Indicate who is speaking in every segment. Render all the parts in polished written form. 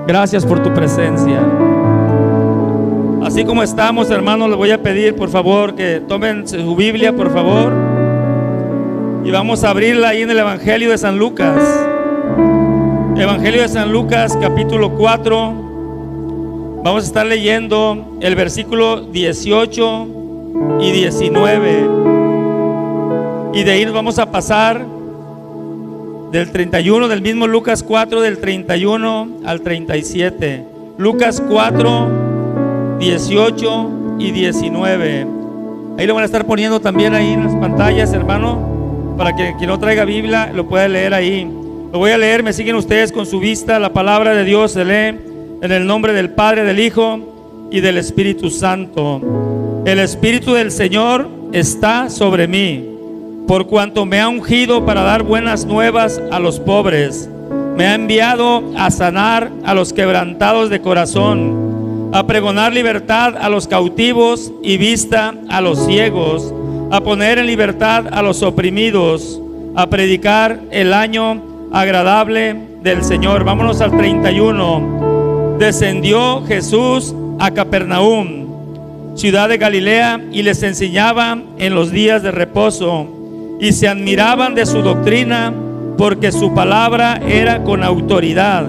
Speaker 1: Gracias por tu presencia. Así como estamos, hermanos, les voy a pedir por favor que tomen su Biblia, por favor, y vamos a abrirla ahí en el Evangelio de San Lucas. Evangelio de San Lucas, capítulo 4. Vamos a estar leyendo el versículo 18 y 19. Y de ahí nos vamos a pasar del 31, del mismo Lucas 4, del 31 al 37. Lucas 4, 18 y 19. Ahí lo van a estar poniendo también ahí en las pantallas, hermano, para que quien no traiga Biblia lo pueda leer ahí. Lo voy a leer, me siguen ustedes con su vista. La palabra de Dios se lee en el nombre del Padre, del Hijo y del Espíritu Santo. El Espíritu del Señor está sobre mí, por cuanto me ha ungido para dar buenas nuevas a los pobres. Me ha enviado a sanar a los quebrantados de corazón, a pregonar libertad a los cautivos y vista a los ciegos, a poner en libertad a los oprimidos, a predicar el año agradable del Señor. Vámonos al 31. Descendió Jesús a Capernaum, ciudad de Galilea, y les enseñaba en los días de reposo, y se admiraban de su doctrina, porque su palabra era con autoridad.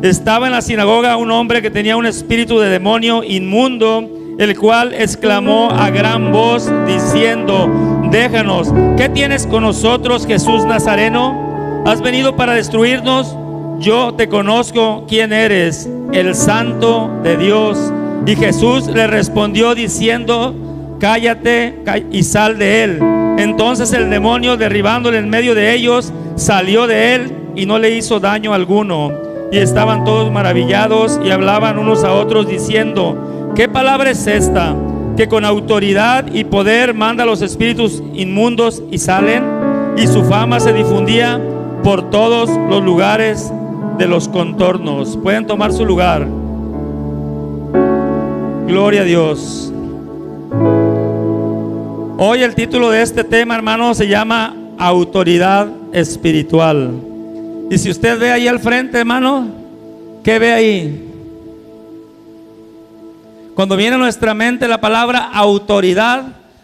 Speaker 1: Estaba en la sinagoga un hombre que tenía un espíritu de demonio inmundo, el cual exclamó a gran voz diciendo: déjanos, ¿qué tienes con nosotros, Jesús Nazareno? ¿Has venido para destruirnos? Yo te conozco quién eres, el Santo de Dios. Y Jesús le respondió diciendo: cállate y sal de él. Entonces el demonio, derribándole en medio de ellos, salió de él y no le hizo daño alguno. Y estaban todos maravillados y hablaban unos a otros diciendo: ¿qué palabra es esta, que con autoridad y poder manda a los espíritus inmundos y salen? Y su fama se difundía por todos los lugares de los contornos. Pueden tomar su lugar. Gloria a Dios. Hoy el título de este tema, hermano, se llama autoridad espiritual. Y si usted ve ahí al frente, hermano, ¿qué ve ahí? Cuando viene a nuestra mente la palabra autoridad,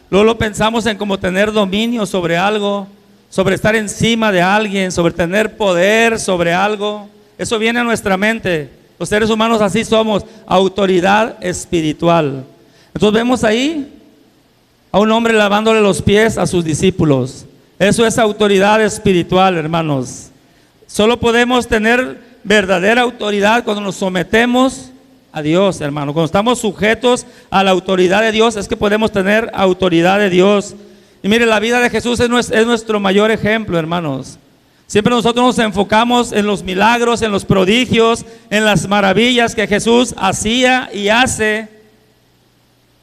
Speaker 1: luego lo pensamos en como tener dominio sobre algo, sobre estar encima de alguien, sobre tener poder sobre algo. Eso viene a nuestra mente. Los seres humanos así somos, autoridad espiritual. Entonces vemos ahí a un hombre lavándole los pies a sus discípulos. Eso es autoridad espiritual, hermanos. Solo podemos tener verdadera autoridad cuando nos sometemos a Dios, hermano. Cuando estamos sujetos a la autoridad de Dios, es que podemos tener autoridad de Dios. Y mire, la vida de Jesús es nuestro mayor ejemplo, hermanos. Siempre nosotros nos enfocamos en los milagros, en los prodigios, en las maravillas que Jesús hacía y hace.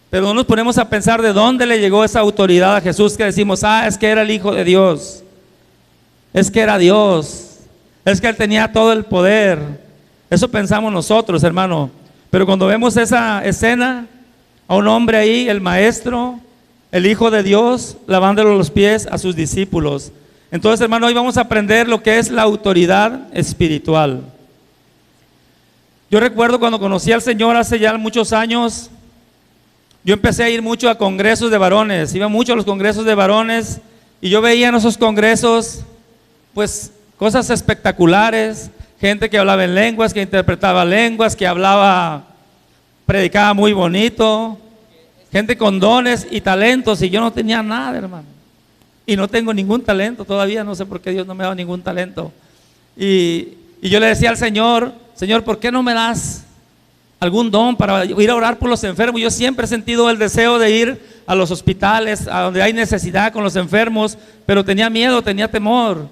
Speaker 1: Pero no nos ponemos a pensar de dónde le llegó esa autoridad a Jesús, que decimos: es que era el Hijo de Dios, es que era Dios, es que Él tenía todo el poder. Eso pensamos nosotros, hermano. Pero cuando vemos esa escena, a un hombre ahí, el Maestro, el Hijo de Dios, lavándole los pies a sus discípulos. Entonces, hermano, hoy vamos a aprender lo que es la autoridad espiritual. Yo recuerdo cuando conocí al Señor hace ya muchos años, yo empecé a ir mucho a congresos de varones, iba mucho a los congresos de varones, y yo veía en esos congresos, pues, cosas espectaculares, gente que hablaba en lenguas, que interpretaba lenguas, que hablaba, predicaba muy bonito, gente con dones y talentos, y yo no tenía nada, hermano. Y no tengo ningún talento todavía, no sé por qué Dios no me ha dado ningún talento. Y yo le decía al Señor: Señor, ¿por qué no me das algún don para ir a orar por los enfermos? Yo siempre he sentido el deseo de ir a los hospitales, a donde hay necesidad con los enfermos, pero tenía miedo, tenía temor.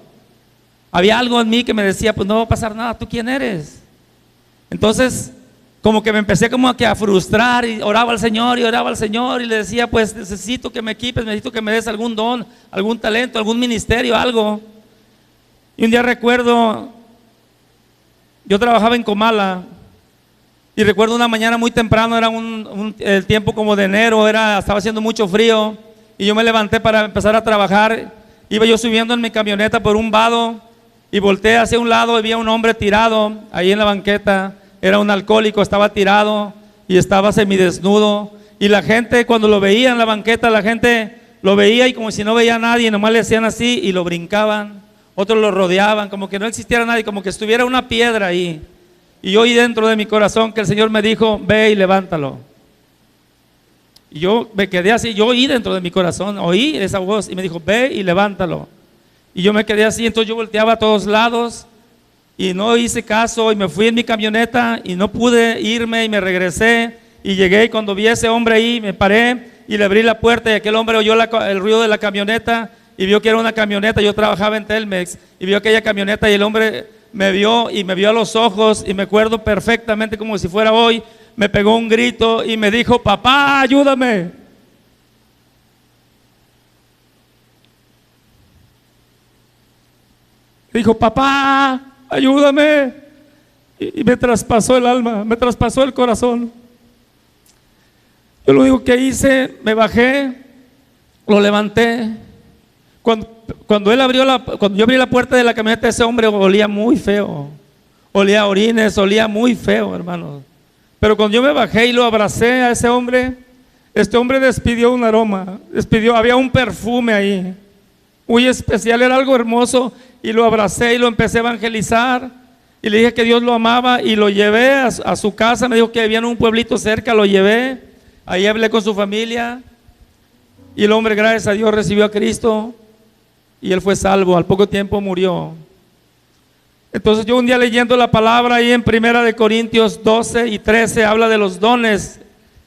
Speaker 1: Había algo en mí que me decía: pues no va a pasar nada, ¿tú quién eres? Entonces, como que me empecé como que a frustrar, y oraba al Señor y le decía: pues necesito que me equipes, necesito que me des algún don, algún talento, algún ministerio, algo. Y un día recuerdo, yo trabajaba en Comala, y recuerdo una mañana muy temprano, era el tiempo como de enero, estaba haciendo mucho frío, y yo me levanté para empezar a trabajar. Iba yo subiendo en mi camioneta por un vado, y volteé hacia un lado y vi a un hombre tirado ahí en la banqueta. era un alcohólico, estaba tirado y estaba semidesnudo. Y la gente, cuando lo veía en la banqueta, la gente lo veía y como si no veía a nadie, nomás le hacían así y lo brincaban. Otros lo rodeaban, como que no existiera nadie, como que estuviera una piedra ahí. Y yo oí dentro de mi corazón que el Señor me dijo: ve y levántalo. Y yo me quedé así, yo oí dentro de mi corazón, oí esa voz y me dijo: ve y levántalo. Y yo me quedé así, entonces yo volteaba a todos lados y no hice caso y me fui en mi camioneta y no pude irme y me regresé y llegué, y cuando vi a ese hombre ahí me paré y le abrí la puerta y aquel hombre oyó el ruido de la camioneta y vio que era una camioneta. Yo trabajaba en Telmex y vio aquella camioneta y el hombre me vio y me vio a los ojos y me acuerdo perfectamente como si fuera hoy. Me pegó un grito y me dijo: papá, ayúdame. Dijo: papá, ayúdame. Y me traspasó el alma, me traspasó el corazón. Yo lo único que hice, me bajé, lo levanté. Cuando yo abrí la puerta de la camioneta, ese hombre olía muy feo. Olía a orines, olía muy feo, hermanos. Pero cuando yo me bajé y lo abracé a ese hombre, este hombre despidió un aroma, había un perfume ahí, muy especial, era algo hermoso, y lo abracé y lo empecé a evangelizar, y le dije que Dios lo amaba, y lo llevé a su casa. Me dijo que vivía en un pueblito cerca, lo llevé, ahí hablé con su familia, y el hombre, gracias a Dios, recibió a Cristo, y él fue salvo, al poco tiempo murió. Entonces yo un día leyendo la palabra ahí en 1 Corintios 12 y 13 habla de los dones.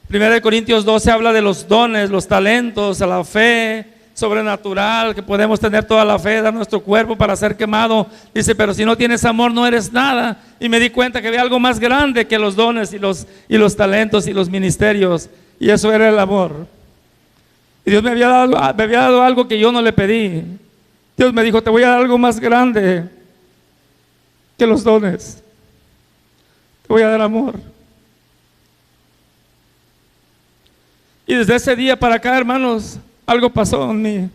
Speaker 1: 1 Corintios 12 habla de los dones, los talentos, la fe sobrenatural, que podemos tener toda la fe, dar nuestro cuerpo para ser quemado. Dice: pero si no tienes amor no eres nada. Y me di cuenta que había algo más grande que los dones y los talentos y los ministerios, y eso era el amor. Y Dios me había dado algo que yo no le pedí. Dios me dijo: te voy a dar algo más grande que los dones, te voy a dar amor. Y desde ese día para acá, hermanos, algo pasó en mí,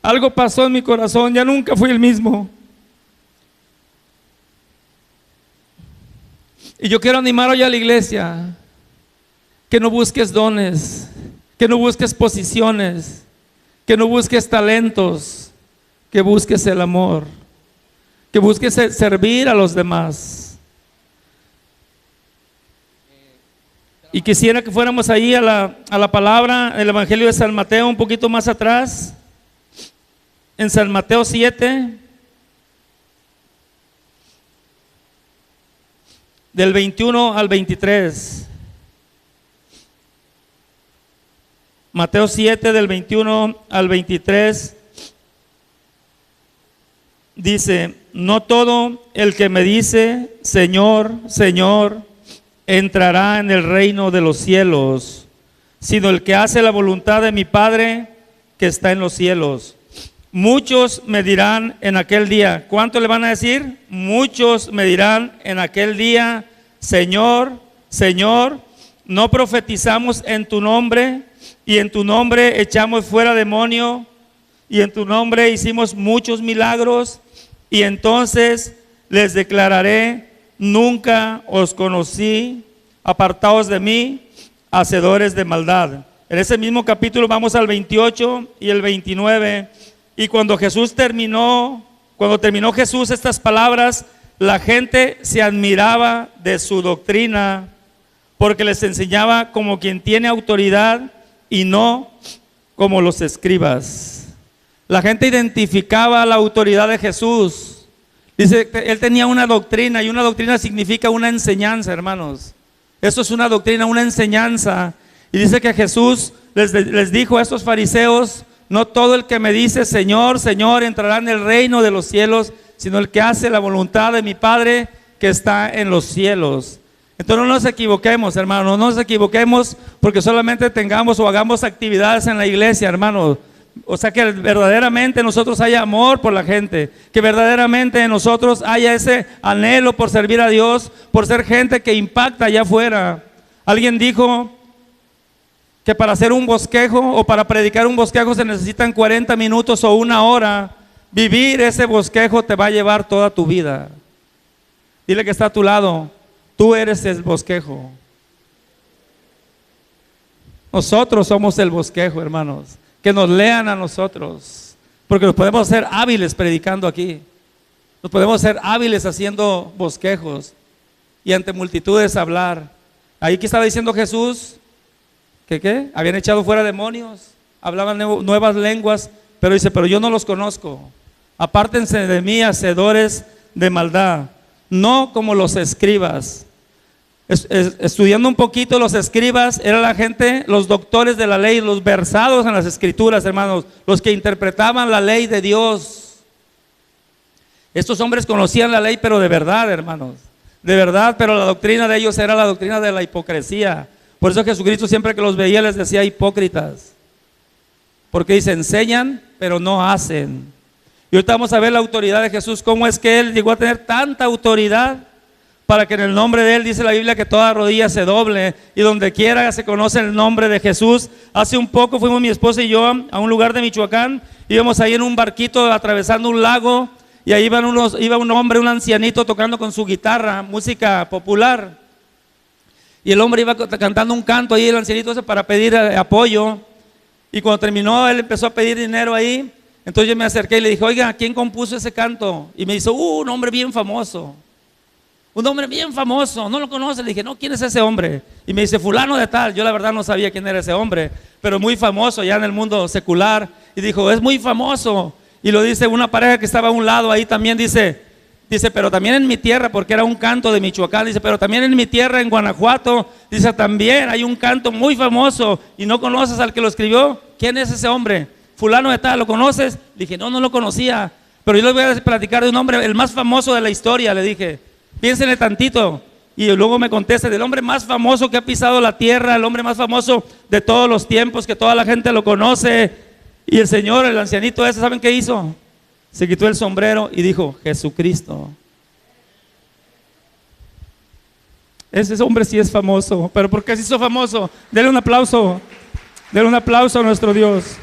Speaker 1: algo pasó en mi corazón, ya nunca fui el mismo. Y yo quiero animar hoy a la iglesia que no busques dones, que no busques posiciones, que no busques talentos, que busques el amor, que busques servir a los demás. Y quisiera que fuéramos ahí a la palabra, el Evangelio de San Mateo, un poquito más atrás, en San Mateo 7, del 21 al 23. Mateo 7, del 21 al 23. Dice: no todo el que me dice Señor, Señor, entrará en el reino de los cielos, sino el que hace la voluntad de mi Padre que está en los cielos. Muchos me dirán en aquel día. ¿Cuánto le van a decir? Muchos me dirán en aquel día: Señor, Señor, ¿no profetizamos en tu nombre? Y en tu nombre echamos fuera demonio, y en tu nombre hicimos muchos milagros. Y entonces les declararé: nunca os conocí, apartaos de mí, hacedores de maldad. En ese mismo capítulo vamos al 28 y el 29. Y cuando terminó Jesús estas palabras, la gente se admiraba de su doctrina, porque les enseñaba como quien tiene autoridad y no como los escribas. La gente identificaba la autoridad de Jesús. Dice que él tenía una doctrina, y una doctrina significa una enseñanza, hermanos. Eso es una doctrina, una enseñanza. Y dice que Jesús les dijo a estos fariseos: no todo el que me dice Señor, Señor entrará en el reino de los cielos, sino el que hace la voluntad de mi Padre que está en los cielos. Entonces no nos equivoquemos, hermanos, no nos equivoquemos porque solamente tengamos o hagamos actividades en la iglesia, hermanos. O sea, que verdaderamente en nosotros haya amor por la gente, que verdaderamente en nosotros haya ese anhelo por servir a Dios, por ser gente que impacta allá afuera. Alguien dijo que para hacer un bosquejo o para predicar un bosquejo se necesitan 40 minutos o una hora. Vivir ese bosquejo te va a llevar toda tu vida. Dile que está a tu lado: Tú eres el bosquejo. Nosotros somos el bosquejo, hermanos. Que nos lean a nosotros, porque nos podemos hacer hábiles predicando aquí. Nos podemos hacer hábiles haciendo bosquejos y ante multitudes hablar. Ahí que estaba diciendo Jesús, que ¿qué? Habían echado fuera demonios, hablaban nuevas lenguas, pero dice, pero yo no los conozco. Apártense de mí, hacedores de maldad, no como los escribas. Estudiando un poquito, los escribas era la gente, los doctores de la ley, los versados en las escrituras, hermanos, los que interpretaban la ley de Dios. Estos hombres conocían la ley, pero de verdad, hermanos, de verdad, pero la doctrina de ellos era la doctrina de la hipocresía. Por eso Jesucristo siempre que los veía les decía hipócritas, porque dice, enseñan, pero no hacen. Y ahorita vamos a ver la autoridad de Jesús, cómo es que Él llegó a tener tanta autoridad, para que en el nombre de Él, dice la Biblia, que toda rodilla se doble y donde quiera se conoce el nombre de Jesús. Hace un poco fuimos mi esposa y yo a un lugar de Michoacán, íbamos ahí en un barquito atravesando un lago y ahí iba un hombre, un ancianito tocando con su guitarra, música popular. Y el hombre iba cantando un canto ahí, el ancianito ese, para pedir apoyo. Y cuando terminó, él empezó a pedir dinero ahí. Entonces yo me acerqué y le dije, oiga, ¿quién compuso ese canto? Y me dice, un hombre bien famoso. Un hombre bien famoso, ¿no lo conoce? Le dije, no, ¿quién es ese hombre? Y me dice, fulano de tal. Yo la verdad no sabía quién era ese hombre, pero muy famoso ya en el mundo secular. Y dijo, es muy famoso. Y lo dice una pareja que estaba a un lado ahí también, dice, pero también en mi tierra, porque era un canto de Michoacán, dice, pero también en mi tierra, en Guanajuato, dice, también hay un canto muy famoso y no conoces al que lo escribió. ¿Quién es ese hombre? Fulano de tal, ¿lo conoces? Le dije, no, no lo conocía, pero yo les voy a platicar de un hombre, el más famoso de la historia, le dije. Piénsenle tantito. Y luego me contesta, del hombre más famoso que ha pisado la tierra, el hombre más famoso de todos los tiempos, que toda la gente lo conoce. Y el señor, el ancianito ese, ¿saben qué hizo? Se quitó el sombrero y dijo, Jesucristo. Ese hombre sí es famoso. ¿Pero por qué se hizo famoso? Denle un aplauso. Denle un aplauso a nuestro Dios.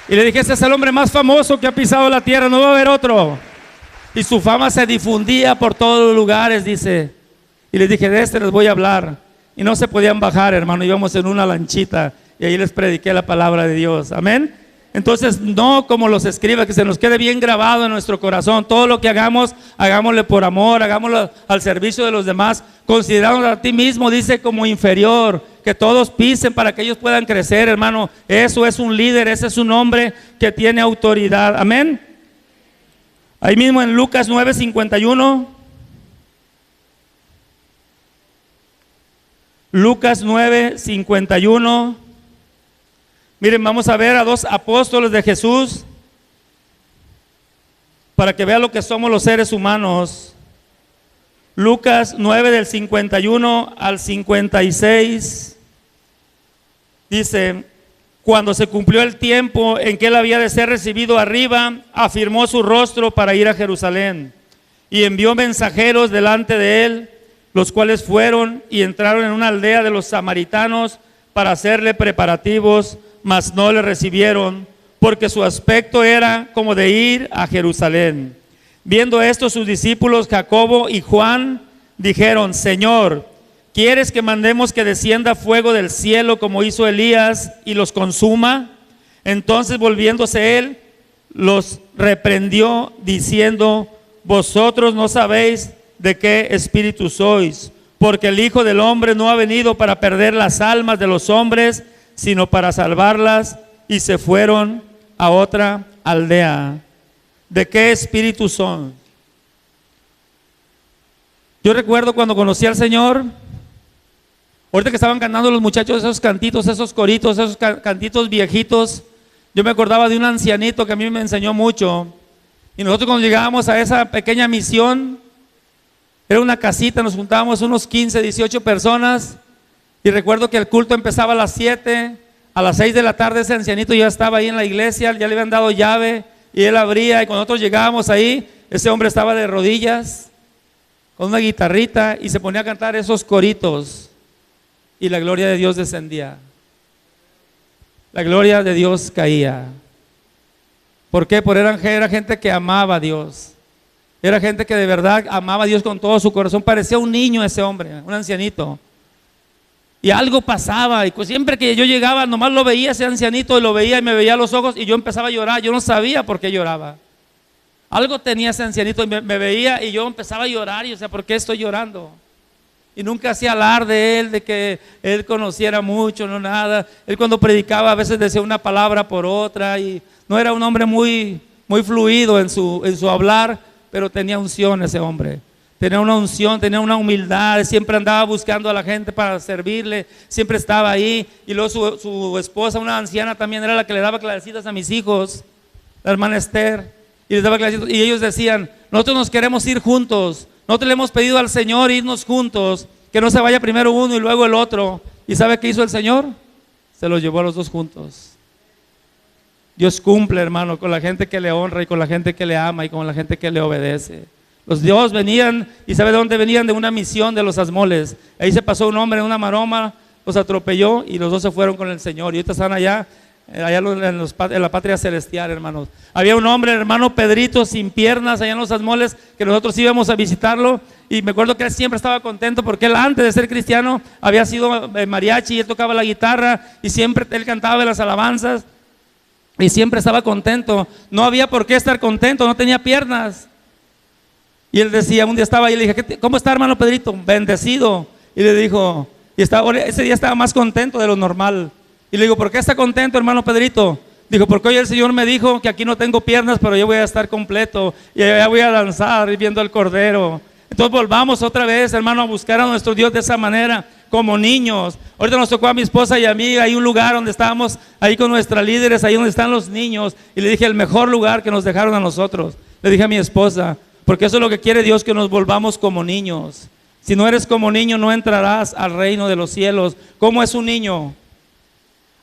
Speaker 1: Y le dije, ese es el hombre más famoso que ha pisado la tierra, no va a haber otro. Y su fama se difundía por todos los lugares, dice. Y les dije, de este les voy a hablar. Y no se podían bajar, hermano, íbamos en una lanchita y ahí les prediqué la palabra de Dios, amén. Entonces, no como los escribas, que se nos quede bien grabado en nuestro corazón. Todo lo que hagamos, hagámosle por amor, hagámoslo al servicio de los demás. Considerándonos a ti mismo, dice, como inferior, que todos pisen para que ellos puedan crecer, hermano. Eso es un líder, ese es un hombre que tiene autoridad, amén. Ahí mismo en Lucas 9:51. Lucas 9:51. Miren, vamos a ver a dos apóstoles de Jesús para que vean lo que somos los seres humanos. Lucas 9 del 51 al 56. Dice, cuando se cumplió el tiempo en que él había de ser recibido arriba, afirmó su rostro para ir a Jerusalén y envió mensajeros delante de él, los cuales fueron y entraron en una aldea de los samaritanos para hacerle preparativos, mas no le recibieron, porque su aspecto era como de ir a Jerusalén. Viendo esto, sus discípulos Jacobo y Juan dijeron, Señor, ¿quieres que mandemos que descienda fuego del cielo como hizo Elías y los consuma? Entonces, volviéndose él, los reprendió diciendo, vosotros no sabéis de qué espíritu sois, porque el Hijo del Hombre no ha venido para perder las almas de los hombres, sino para salvarlas. Y se fueron a otra aldea. ¿De qué espíritu son? Yo recuerdo cuando conocí al Señor, ahorita que estaban cantando los muchachos esos cantitos, esos coritos, esos cantitos viejitos, yo me acordaba de un ancianito que a mí me enseñó mucho. Y nosotros cuando llegábamos a esa pequeña misión, era una casita, nos juntábamos unos 15, 18 personas. Y recuerdo que el culto empezaba a las 7, a las 6 de la tarde ese ancianito ya estaba ahí en la iglesia, ya le habían dado llave y él abría. Y cuando nosotros llegábamos ahí, ese hombre estaba de rodillas con una guitarrita y se ponía a cantar esos coritos. Y la gloria de Dios descendía. La gloria de Dios caía. ¿Por qué? Porque era gente que amaba a Dios. Era gente que de verdad amaba a Dios con todo su corazón. Parecía un niño ese hombre, un ancianito. Y algo pasaba, y pues siempre que yo llegaba, nomás lo veía ese ancianito, y lo veía y me veía a los ojos, y yo empezaba a llorar. Yo no sabía por qué lloraba. Algo tenía ese ancianito, y me veía y yo empezaba a llorar, y o sea, ¿por qué estoy llorando? Y nunca hacía alarde de él, de que él conociera mucho, no nada. Él cuando predicaba a veces decía una palabra por otra, y no era un hombre muy fluido en su hablar, pero tenía unción ese hombre. Tenía una unción, tenía una humildad, siempre andaba buscando a la gente para servirle, siempre estaba ahí. Y luego su esposa, una anciana también, era la que le daba clasecitas a mis hijos, la hermana Esther, y les daba clasecitas, y ellos decían, nosotros nos queremos ir juntos, nosotros le hemos pedido al Señor irnos juntos, que no se vaya primero uno y luego el otro. ¿Y sabe qué hizo el Señor? Se los llevó a los dos juntos. Dios cumple, hermano, con la gente que le honra y con la gente que le ama y con la gente que le obedece. Los dios venían, y ¿sabe de dónde venían? De una misión de los Asmoles. Ahí se pasó un hombre en una maroma, los atropelló y los dos se fueron con el Señor. Y ahorita están allá en la patria celestial, hermanos. Había un hombre, hermano Pedrito, sin piernas, allá en los Asmoles, que nosotros íbamos a visitarlo. Y me acuerdo que él siempre estaba contento porque él, antes de ser cristiano, había sido mariachi, y él tocaba la guitarra y siempre él cantaba las alabanzas y siempre estaba contento. No había por qué estar contento, no tenía piernas. Y él decía, un día estaba ahí y le dije, ¿cómo está, hermano Pedrito? Bendecido. Y le dijo, ese día estaba más contento de lo normal. Y le digo, ¿por qué está contento, hermano Pedrito? Dijo, porque hoy el Señor me dijo que aquí no tengo piernas, pero yo voy a estar completo y ya voy a danzar viendo al Cordero. Entonces volvamos otra vez, hermano, a buscar a nuestro Dios de esa manera, como niños. Ahorita nos tocó a mi esposa y a mí, hay un lugar donde estábamos ahí con nuestras líderes, ahí donde están los niños, y le dije, el mejor lugar que nos dejaron a nosotros. Le dije a mi esposa, porque eso es lo que quiere Dios, que nos volvamos como niños. Si no eres como niño, no entrarás al reino de los cielos. ¿Cómo es un niño?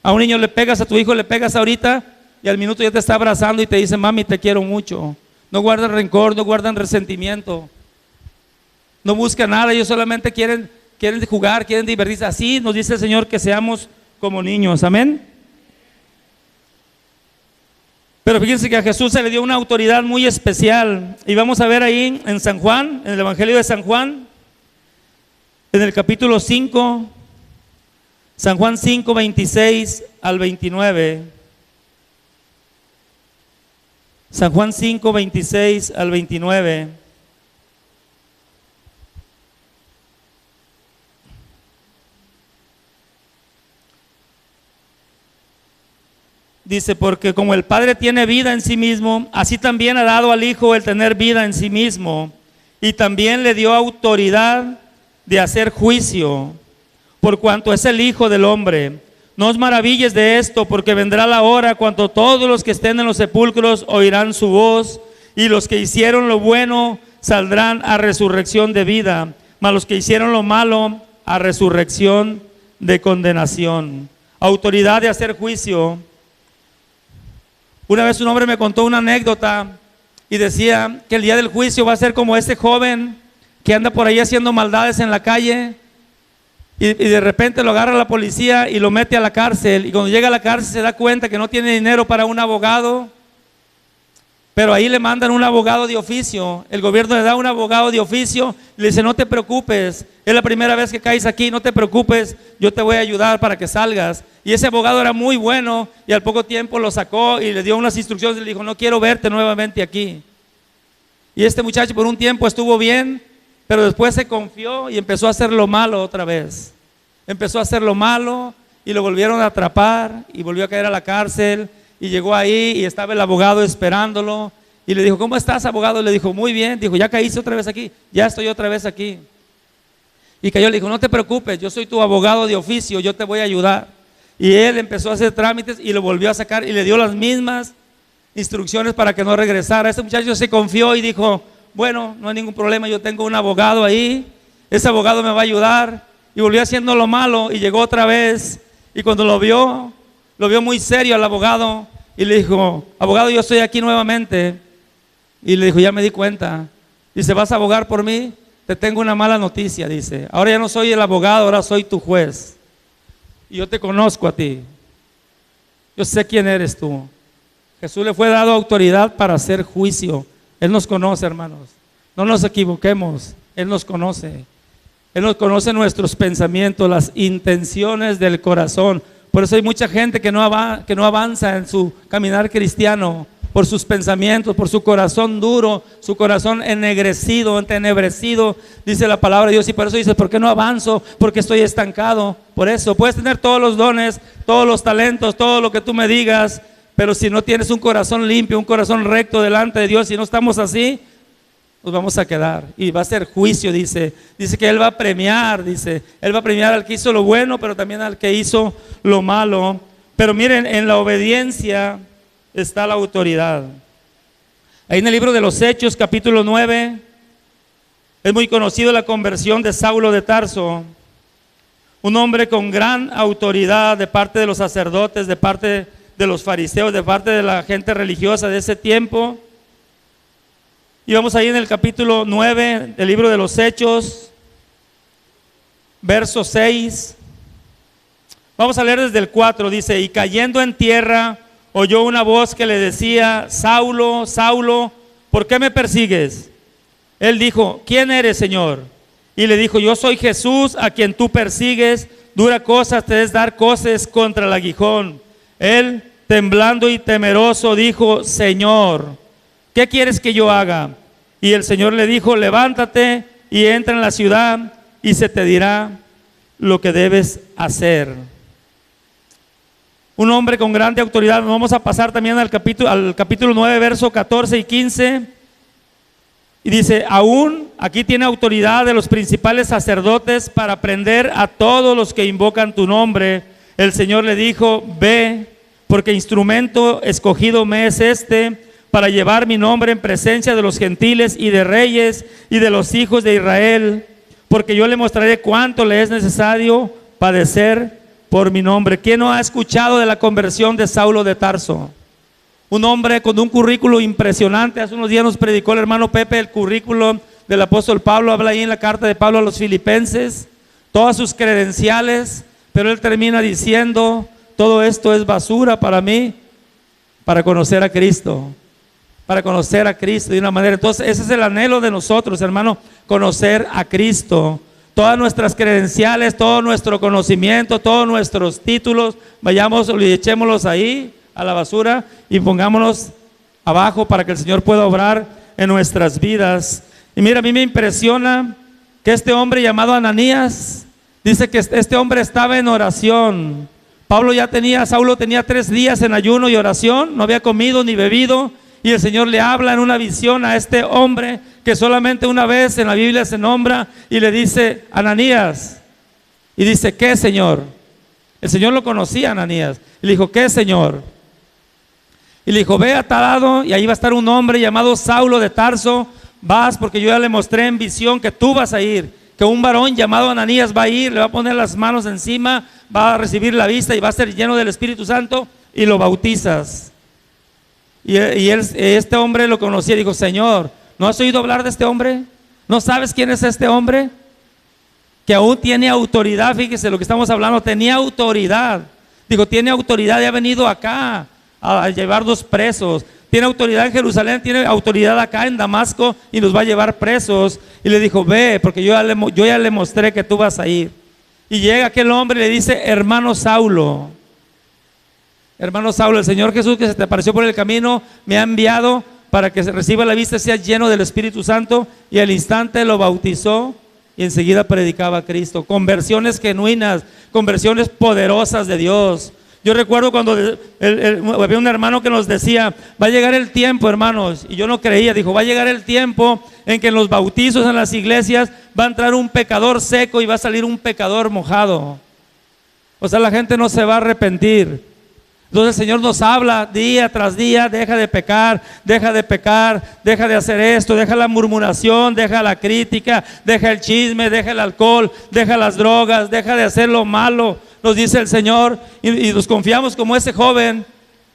Speaker 1: A un niño le pegas, a tu hijo le pegas ahorita, y al minuto ya te está abrazando y te dice, mami, te quiero mucho. No guardan rencor, no guardan resentimiento, no buscan nada, ellos solamente quieren jugar, quieren divertirse. Así nos dice el Señor que seamos como niños, amén. Pero fíjense que a Jesús se le dio una autoridad muy especial, y vamos a ver ahí en San Juan, en el Evangelio de San Juan, en el capítulo 5, San Juan 5, 26 al 29. San Juan 5, 26 al 29. Dice, porque como el Padre tiene vida en sí mismo, así también ha dado al Hijo el tener vida en sí mismo, y también le dio autoridad de hacer juicio, por cuanto es el Hijo del Hombre. No os maravilles de esto, porque vendrá la hora cuando todos los que estén en los sepulcros oirán su voz, y los que hicieron lo bueno saldrán a resurrección de vida, mas los que hicieron lo malo a resurrección de condenación. Autoridad de hacer juicio. Una vez un hombre me contó una anécdota y decía que el día del juicio va a ser como ese joven que anda por ahí haciendo maldades en la calle, y de repente lo agarra la policía y lo mete a la cárcel, y cuando llega a la cárcel se da cuenta que no tiene dinero para un abogado, pero ahí le mandan un abogado de oficio. El gobierno le da un abogado de oficio y le dice, no te preocupes, es la primera vez que caes aquí, no te preocupes, yo te voy a ayudar para que salgas. Y ese abogado era muy bueno, y al poco tiempo lo sacó y le dio unas instrucciones y le dijo, no quiero verte nuevamente aquí. Y este muchacho por un tiempo estuvo bien, pero después se confió y empezó a hacer lo malo otra vez. Empezó a hacer lo malo y lo volvieron a atrapar y volvió a caer a la cárcel. Y llegó ahí y estaba el abogado esperándolo y le dijo, ¿cómo estás, abogado? Le dijo, muy bien. Dijo, ¿ya caíste otra vez aquí? Ya estoy otra vez aquí. Y cayó, le dijo, no te preocupes, yo soy tu abogado de oficio, yo te voy a ayudar. Y él empezó a hacer trámites y lo volvió a sacar y le dio las mismas instrucciones para que no regresara. Este muchacho se confió y dijo, bueno, no hay ningún problema, yo tengo un abogado ahí, ese abogado me va a ayudar. Y volvió haciendo lo malo y llegó otra vez, y cuando lo vio muy serio al abogado y le dijo, abogado, yo estoy aquí nuevamente. Y le dijo, ya me di cuenta. Dice, ¿vas a abogar por mí? Te tengo una mala noticia, dice, ahora ya no soy el abogado, ahora soy tu juez. Y yo te conozco a ti, yo sé quién eres tú. Jesús le fue dado autoridad para hacer juicio. Él nos conoce, hermanos. No nos equivoquemos, Él nos conoce. Él nos conoce nuestros pensamientos, las intenciones del corazón. Por eso hay mucha gente que no avanza en su caminar cristiano, por sus pensamientos, por su corazón duro, su corazón ennegrecido, entenebrecido, dice la palabra de Dios. Y por eso dices, ¿por qué no avanzo? Porque estoy estancado. Por eso, puedes tener todos los dones, todos los talentos, todo lo que tú me digas, pero si no tienes un corazón limpio, un corazón recto delante de Dios, si no estamos así, nos vamos a quedar. Y va a ser juicio, dice que Él va a premiar, Él va a premiar al que hizo lo bueno, pero también al que hizo lo malo. Pero miren, en la obediencia está la autoridad. Ahí en el libro de los Hechos, capítulo 9, es muy conocido la conversión de Saulo de Tarso, un hombre con gran autoridad de parte de los sacerdotes, de parte de los fariseos, de parte de la gente religiosa de ese tiempo. Y vamos ahí en el capítulo 9 del libro de los Hechos, verso 6. Vamos a leer desde el 4, dice: y cayendo en tierra, oyó una voz que le decía: Saulo, Saulo, ¿por qué me persigues? Él dijo: ¿quién eres, Señor? Y le dijo: yo soy Jesús, a quien tú persigues. Dura cosa te es dar coces contra el aguijón. Él, temblando y temeroso, dijo: Señor, ¿qué quieres que yo haga? Y el Señor le dijo: levántate y entra en la ciudad, y se te dirá lo que debes hacer. Un hombre con grande autoridad. Nos vamos a pasar también al capítulo 9, verso 14 y 15. Y dice: aún aquí tiene autoridad de los principales sacerdotes para prender a todos los que invocan tu nombre. El Señor le dijo: ve, porque instrumento escogido me es este, para llevar mi nombre en presencia de los gentiles y de reyes y de los hijos de Israel, porque yo le mostraré cuánto le es necesario padecer por mi nombre. ¿Quién no ha escuchado de la conversión de Saulo de Tarso? Un hombre con un currículo impresionante. Hace unos días nos predicó el hermano Pepe el currículo del apóstol Pablo. Habla ahí en la carta de Pablo a los filipenses, todas sus credenciales, pero él termina diciendo: todo esto es basura para mí, para conocer a Cristo. Para conocer a Cristo de una manera. Entonces ese es el anhelo de nosotros, hermano, conocer a Cristo. Todas nuestras credenciales, todo nuestro conocimiento, todos nuestros títulos, vayamos y echémoslos ahí a la basura y pongámonos abajo para que el Señor pueda obrar en nuestras vidas. Y mira, a mí me impresiona que este hombre llamado Ananías, dice que este hombre estaba en oración. Saulo tenía 3 días en ayuno y oración, no había comido ni bebido. Y el Señor le habla en una visión a este hombre que solamente una vez en la Biblia se nombra, y le dice: Ananías. Y dice: ¿qué, Señor? El Señor lo conocía, Ananías. Y le dijo: ¿qué, Señor? Y le dijo: ve a tal lado, y ahí va a estar un hombre llamado Saulo de Tarso. Vas, porque yo ya le mostré en visión que tú vas a ir, que un varón llamado Ananías va a ir, le va a poner las manos encima, va a recibir la vista y va a ser lleno del Espíritu Santo, y lo bautizas. Y este hombre lo conocía y dijo: Señor, ¿no has oído hablar de este hombre? ¿No sabes quién es este hombre? Que aún tiene autoridad. Fíjese lo que estamos hablando, tenía autoridad. Dijo: tiene autoridad y ha venido acá a llevarnos presos. Tiene autoridad en Jerusalén, tiene autoridad acá en Damasco y nos va a llevar presos. Y le dijo: ve, porque yo ya le mostré que tú vas a ir. Y llega aquel hombre y le dice: hermano Saulo, el Señor Jesús, que se te apareció por el camino, me ha enviado para que se reciba la vista y sea lleno del Espíritu Santo. Y al instante lo bautizó y enseguida predicaba a Cristo. Conversiones genuinas, conversiones poderosas de Dios. Yo recuerdo cuando había un hermano que nos decía: va a llegar el tiempo, hermanos, y yo no creía. Dijo: va a llegar el tiempo en que en los bautizos en las iglesias va a entrar un pecador seco y va a salir un pecador mojado. O sea, la gente no se va a arrepentir. Entonces el Señor nos habla día tras día: deja de pecar, deja de hacer esto, deja la murmuración, deja la crítica, deja el chisme, deja el alcohol, deja las drogas, deja de hacer lo malo, nos dice el Señor. Y nos confiamos como ese joven: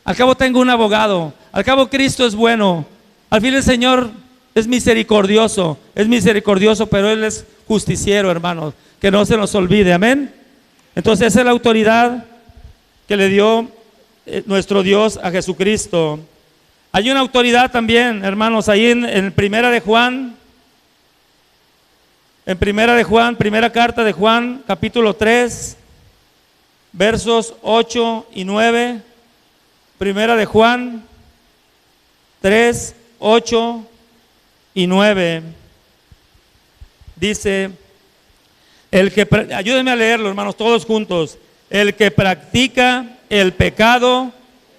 Speaker 1: al cabo tengo un abogado, al cabo Cristo es bueno, al fin el Señor es misericordioso, pero Él es justiciero, hermanos, que no se nos olvide, amén. Entonces esa es la autoridad que le dio nuestro Dios a Jesucristo. Hay una autoridad también, hermanos, ahí en Primera de Juan, En primera carta de Juan, capítulo 3, versos 8 y 9. Primera de Juan 3, 8 y 9. Dice, ayúdenme a leerlo, hermanos, todos juntos. El que practica el pecado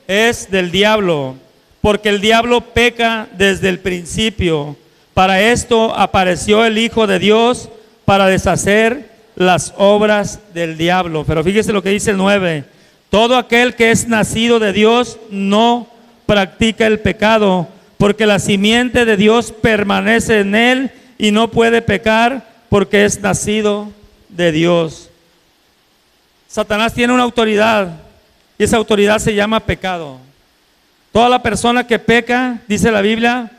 Speaker 1: es del diablo, porque el diablo peca desde el principio. Para esto apareció el Hijo de Dios, para deshacer las obras del diablo. Pero fíjese lo que dice el 9. Todo aquel que es nacido de Dios no practica el pecado, porque la simiente de Dios permanece en él y no puede pecar porque es nacido de Dios. Satanás tiene una autoridad y esa autoridad se llama pecado. Toda la persona que peca, dice la Biblia,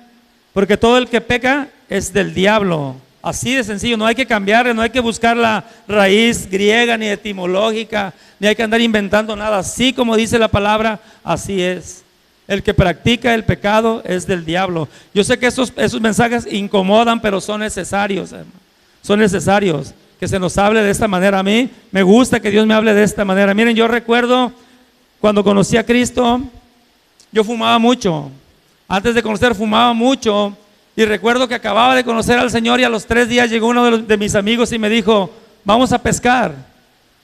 Speaker 1: porque todo el que peca es del diablo. Así de sencillo, no hay que cambiarle, no hay que buscar la raíz griega ni etimológica, ni hay que andar inventando nada. Así como dice la palabra, así es. El que practica el pecado es del diablo. Yo sé que esos mensajes incomodan, pero son necesarios, hermano. Son necesarios que se nos hable de esta manera. A mí me gusta que Dios me hable de esta manera. Miren, yo recuerdo cuando conocí a Cristo, yo fumaba mucho. Antes de conocer fumaba mucho. Y recuerdo que acababa de conocer al Señor y a los 3 días llegó uno de mis amigos y me dijo, vamos a pescar.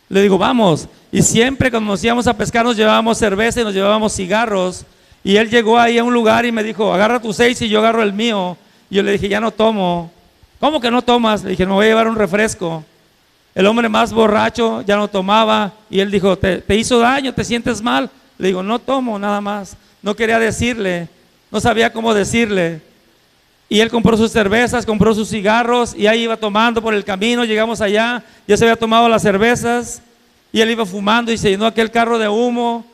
Speaker 1: Le digo, vamos. Y siempre cuando nos íbamos a pescar nos llevábamos cerveza y nos llevábamos cigarros. Y él llegó ahí a un lugar y me dijo, agarra tus 6 y yo agarro el mío. Y yo le dije, ya no tomo. ¿Cómo que no tomas? Le dije, me voy a llevar un refresco. El hombre más borracho ya no tomaba. Y él dijo, ¿te hizo daño? ¿Te sientes mal? Le digo, no tomo, nada más. No quería decirle, no sabía cómo decirle. Y él compró sus cervezas, compró sus cigarros y ahí iba tomando por el camino. Llegamos allá, ya se había tomado las cervezas y él iba fumando y se llenó aquel carro de humo.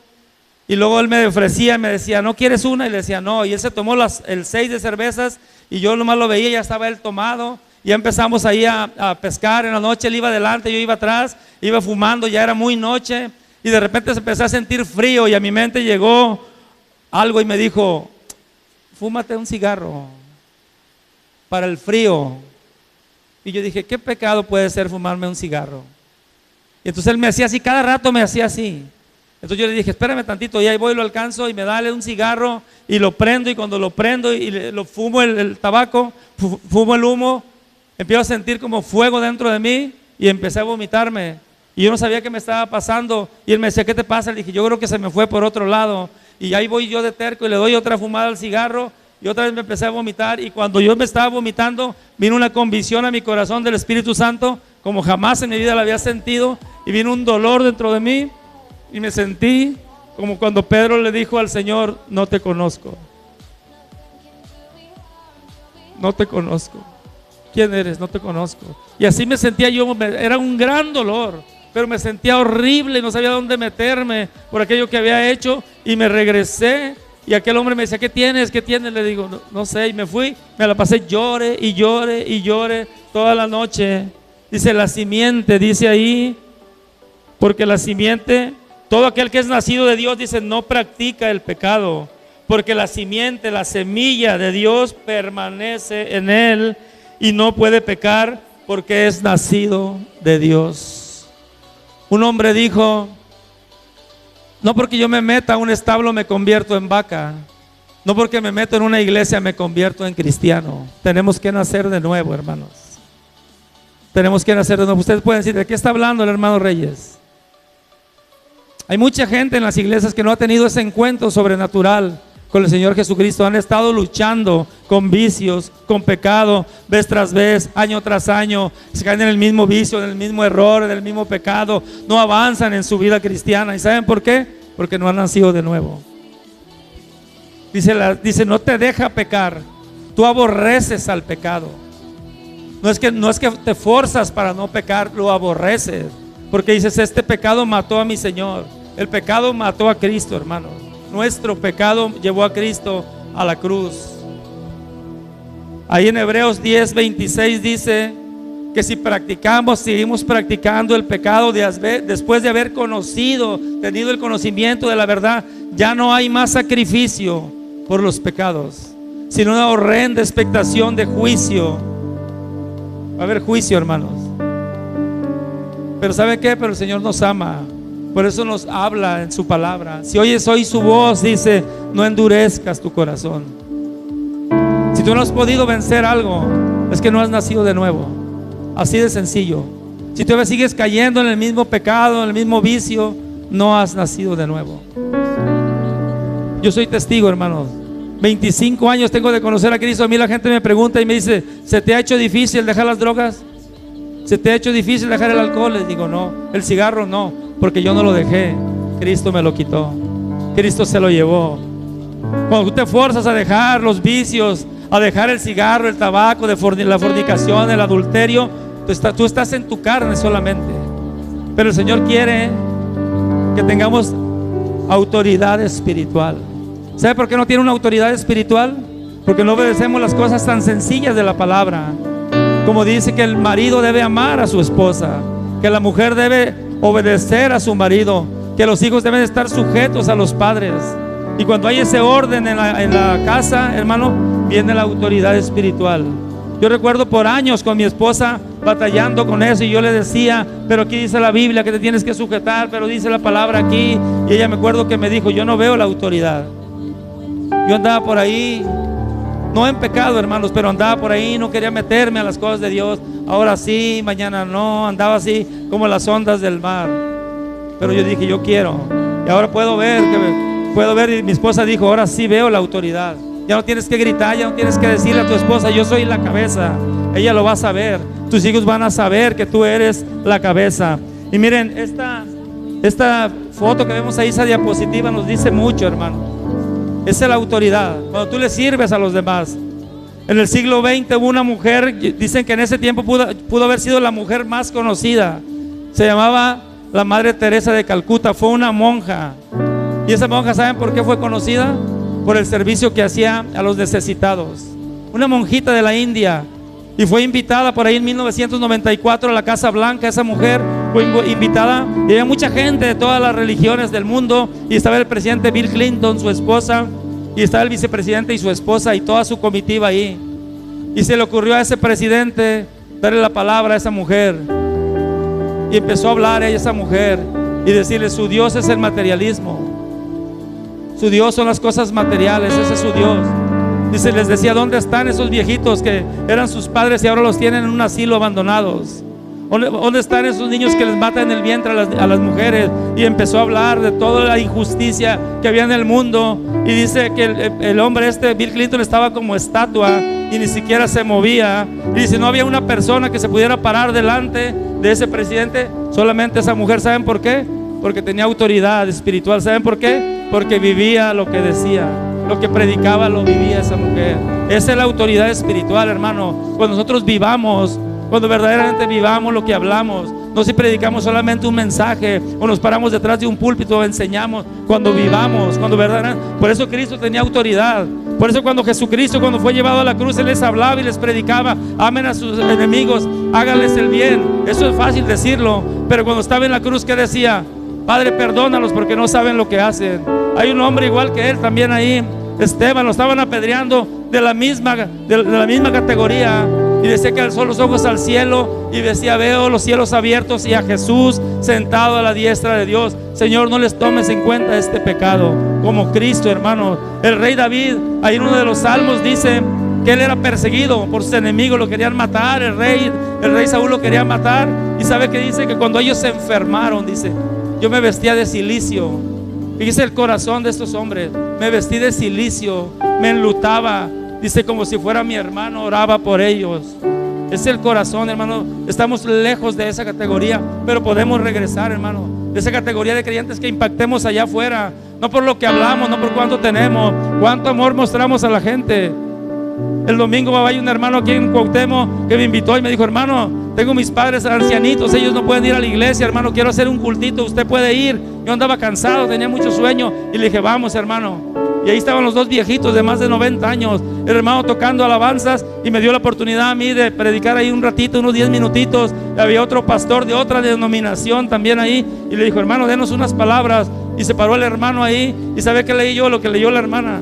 Speaker 1: Y luego él me ofrecía, me decía, ¿no quieres una? Y le decía, no. Y él se tomó el 6 de cervezas y yo nomás lo veía, ya estaba él tomado. Ya empezamos ahí a pescar en la noche, él iba adelante, yo iba atrás, iba fumando, ya era muy noche. Y de repente se empezó a sentir frío y a mi mente llegó algo y me dijo, fúmate un cigarro para el frío. Y yo dije, ¿qué pecado puede ser fumarme un cigarro? Y entonces él me hacía así, cada rato me hacía así. Entonces yo le dije, espérame tantito, y ahí voy, lo alcanzo y me da un cigarro y lo prendo, y cuando lo prendo y lo fumo el tabaco, fumo el humo, empiezo a sentir como fuego dentro de mí y empecé a vomitarme. Y yo no sabía qué me estaba pasando y él me decía, ¿qué te pasa? Le dije, yo creo que se me fue por otro lado. Y ahí voy yo de terco y le doy otra fumada al cigarro y otra vez me empecé a vomitar. Y cuando yo me estaba vomitando, vino una convicción a mi corazón del Espíritu Santo como jamás en mi vida la había sentido, y vino un dolor dentro de mí. Y me sentí como cuando Pedro le dijo al Señor, no te conozco. No te conozco. ¿Quién eres? No te conozco. Y así me sentía yo, era un gran dolor, pero me sentía horrible, no sabía dónde meterme por aquello que había hecho. Y me regresé y aquel hombre me decía, ¿qué tienes? ¿Qué tienes? Le digo, no sé. Y me fui, me la pasé, llore y llore y llore toda la noche. Dice la simiente, dice ahí, porque la simiente... Todo aquel que es nacido de Dios, dice, no practica el pecado, porque la simiente, la semilla de Dios permanece en él y no puede pecar porque es nacido de Dios. Un hombre dijo, no porque yo me meta a un establo me convierto en vaca, no porque me meto en una iglesia me convierto en cristiano. Tenemos que nacer de nuevo, hermanos. Tenemos que nacer de nuevo. Ustedes pueden decir, ¿de qué está hablando el hermano Reyes? Hay mucha gente en las iglesias que no ha tenido ese encuentro sobrenatural con el Señor Jesucristo. Han estado luchando con vicios, con pecado, vez tras vez, año tras año. Se caen en el mismo vicio, en el mismo error, en el mismo pecado. No avanzan en su vida cristiana. ¿Y saben por qué? Porque no han nacido de nuevo. Dice, no te deja pecar. Tú aborreces al pecado. No es que te forzas para no pecar, lo aborreces. Porque dices, este pecado mató a mi Señor. El pecado mató a Cristo, hermano. Nuestro pecado llevó a Cristo a la cruz. Ahí en Hebreos 10:26 dice que si seguimos practicando el pecado después de haber tenido el conocimiento de la verdad, ya no hay más sacrificio por los pecados, sino una horrenda expectación de juicio. Va a haber juicio, hermanos. Pero ¿sabe qué? Pero el Señor nos ama. Por eso nos habla en su palabra. Si oyes hoy su voz, dice, no endurezcas tu corazón. Si tú no has podido vencer algo, es que no has nacido de nuevo. Así de sencillo. Si tú sigues cayendo en el mismo pecado, en el mismo vicio, no has nacido de nuevo. Yo soy testigo, hermanos. 25 años tengo de conocer a Cristo. A mí la gente me pregunta y me dice, ¿se te ha hecho difícil dejar las drogas? ¿Se te ha hecho difícil dejar el alcohol? Les digo, no. El cigarro no, porque yo no lo dejé. Cristo me lo quitó. Cristo se lo llevó. Cuando tú te forzas a dejar los vicios, a dejar el cigarro, el tabaco, la fornicación, el adulterio, tú estás en tu carne solamente. Pero el Señor quiere que tengamos autoridad espiritual. ¿Sabe por qué no tiene una autoridad espiritual? Porque no obedecemos las cosas tan sencillas de la palabra. Como dice que el marido debe amar a su esposa, que la mujer debe obedecer a su marido, que los hijos deben estar sujetos a los padres. Y cuando hay ese orden en la casa, hermano, viene la autoridad espiritual. Yo recuerdo por años con mi esposa batallando con eso, y yo le decía, pero aquí dice la Biblia que te tienes que sujetar, pero dice la palabra aquí. Y ella, me acuerdo que me dijo, yo no veo la autoridad. Yo andaba por ahí, no en pecado, hermanos, pero andaba por ahí, no quería meterme a las cosas de Dios. Ahora sí, mañana no, andaba así como las ondas del mar. Pero yo dije, yo quiero. Y ahora puedo ver, y mi esposa dijo, ahora sí veo la autoridad. Ya no tienes que gritar, ya no tienes que decirle a tu esposa, yo soy la cabeza. Ella lo va a saber. Tus hijos van a saber que tú eres la cabeza. Y miren, esta foto que vemos ahí, esa diapositiva, nos dice mucho, hermano. Esa es la autoridad, cuando tú le sirves a los demás. En el siglo XX hubo una mujer, dicen que en ese tiempo pudo haber sido la mujer más conocida. Se llamaba la Madre Teresa de Calcuta. Fue una monja. Y esa monja, ¿saben por qué fue conocida? Por el servicio que hacía a los necesitados. Una monjita de la India. Y fue invitada por ahí en 1994 a la Casa Blanca. Esa mujer fue invitada, y había mucha gente de todas las religiones del mundo. Y estaba el presidente Bill Clinton, su esposa, y estaba el vicepresidente y su esposa, y toda su comitiva ahí. Y se le ocurrió a ese presidente darle la palabra a esa mujer. Y empezó a hablar a esa mujer y decirle, su Dios es el materialismo. Su Dios son las cosas materiales, ese es su Dios. Dice, les decía, ¿dónde están esos viejitos que eran sus padres y ahora los tienen en un asilo abandonados? ¿Dónde están esos niños que les matan en el vientre a las mujeres? Y empezó a hablar de toda la injusticia que había en el mundo. Y dice que el hombre Bill Clinton, estaba como estatua y ni siquiera se movía. Y dice, no había una persona que se pudiera parar delante de ese presidente, solamente esa mujer. ¿Saben por qué? Porque tenía autoridad espiritual. ¿Saben por qué? Porque vivía lo que decía. Lo que predicaba lo vivía esa mujer. Esa es la autoridad espiritual, hermano. Cuando nosotros vivamos, cuando verdaderamente vivamos lo que hablamos, no si predicamos solamente un mensaje o nos paramos detrás de un púlpito o enseñamos. Cuando vivamos, cuando verdaderamente. Por eso Cristo tenía autoridad. Por eso cuando Jesucristo, cuando fue llevado a la cruz, Él les hablaba y les predicaba, amen a sus enemigos, háganles el bien. Eso es fácil decirlo, pero cuando estaba en la cruz, ¿qué decía? Padre, perdónalos porque no saben lo que hacen. Hay un hombre igual que él también ahí, Esteban, lo estaban apedreando de la misma categoría. Y decía que alzó los ojos al cielo y decía, veo los cielos abiertos y a Jesús sentado a la diestra de Dios. Señor, no les tomes en cuenta este pecado. Como Cristo, hermano. El rey David, ahí en uno de los salmos, dice que él era perseguido por sus enemigos, lo querían matar. El rey Saúl lo quería matar. Y sabe que dice que cuando ellos se enfermaron, dice, yo me vestía de cilicio. Fíjese el corazón de estos hombres. Me vestí de cilicio, me enlutaba. Dice, como si fuera mi hermano, oraba por ellos. Es el corazón, hermano. Estamos lejos de esa categoría, pero podemos regresar, hermano, de esa categoría de creyentes que impactemos allá afuera. No por lo que hablamos, no por cuánto tenemos, cuánto amor mostramos a la gente. El domingo hay un hermano aquí en Cuauhtémoc que me invitó y me dijo, hermano, tengo mis padres ancianitos, ellos no pueden ir a la iglesia, hermano, quiero hacer un cultito, usted puede ir. Yo andaba cansado, tenía mucho sueño y le dije, vamos, hermano. Y ahí estaban los dos viejitos de más de 90 años, el hermano tocando alabanzas, y me dio la oportunidad a mí de predicar ahí un ratito, unos 10 minutitos. Había otro pastor de otra denominación también ahí, y le dijo, hermano, denos unas palabras. Y se paró el hermano ahí, y ¿sabe qué leí yo? Lo que leyó la hermana.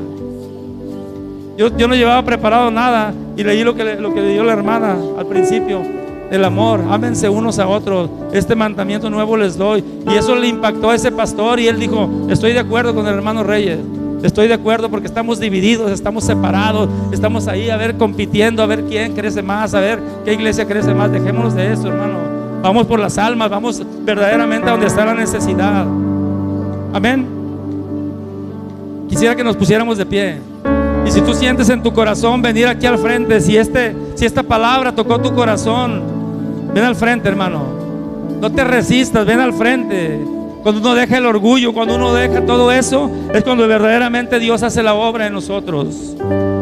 Speaker 1: Yo no llevaba preparado nada, y leí lo que leyó la hermana al principio. El amor, ámense unos a otros. Este mandamiento nuevo les doy. Y eso le impactó a ese pastor y él dijo: estoy de acuerdo con el hermano Reyes. Estoy de acuerdo, porque estamos divididos, estamos separados, estamos ahí a ver, compitiendo, a ver quién crece más, a ver qué iglesia crece más. Dejémonos de eso, hermano. Vamos por las almas, vamos verdaderamente a donde está la necesidad. Amén. Quisiera que nos pusiéramos de pie. Y si tú sientes en tu corazón venir aquí al frente, si esta palabra tocó tu corazón, ven al frente, hermano. No te resistas, ven al frente. Cuando uno deja el orgullo, cuando uno deja todo eso, es cuando verdaderamente Dios hace la obra en nosotros.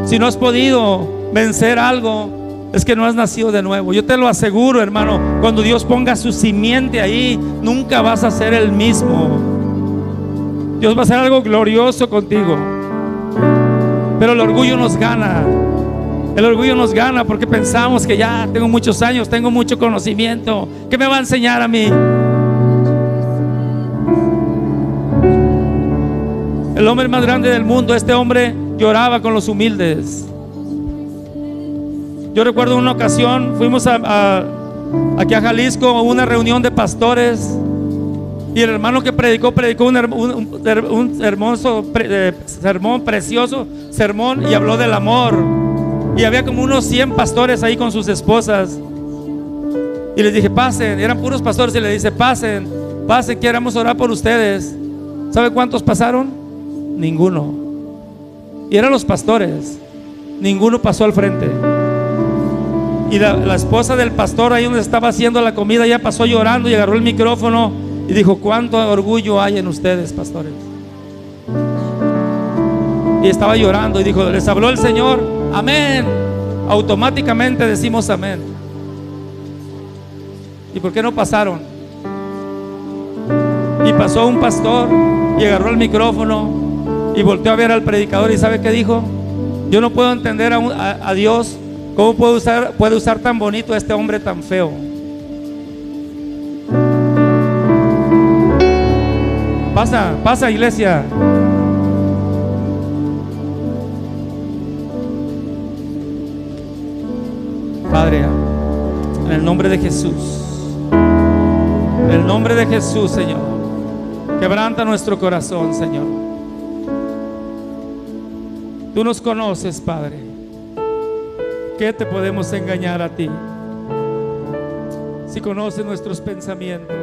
Speaker 1: Si no has podido vencer algo, es que no has nacido de nuevo. Yo te lo aseguro, hermano, cuando Dios ponga su simiente ahí, nunca vas a ser el mismo. Dios va a hacer algo glorioso contigo. Pero el orgullo nos gana. El orgullo nos gana porque pensamos que ya tengo muchos años, tengo mucho conocimiento. ¿Qué me va a enseñar a mí? El hombre más grande del mundo, este hombre lloraba con los humildes. Yo recuerdo una ocasión, fuimos aquí a Jalisco a una reunión de pastores. Y el hermano que predicó un hermoso sermón, precioso sermón, y habló del amor. Y había como unos 100 pastores ahí con sus esposas. Y les dije: pasen, eran puros pastores. Y le dice: pasen, queremos orar por ustedes. ¿Sabe cuántos pasaron? Ninguno. Y eran los pastores. Ninguno pasó al frente. Y la esposa del pastor, ahí donde estaba haciendo la comida, ya pasó llorando y agarró el micrófono y dijo: cuánto orgullo hay en ustedes, pastores. Y estaba llorando y dijo: les habló el Señor, amén. Automáticamente decimos amén. ¿Y por qué no pasaron? Y pasó un pastor y agarró el micrófono y volteó a ver al predicador, y ¿sabe qué dijo? Yo no puedo entender a Dios. ¿Cómo puede usar tan bonito a este hombre tan feo? Pasa, iglesia. Padre, en el nombre de Jesús, en el nombre de Jesús, Señor, quebranta nuestro corazón, Señor. Tú nos conoces, Padre. ¿Qué te podemos engañar a ti? Si conoces nuestros pensamientos.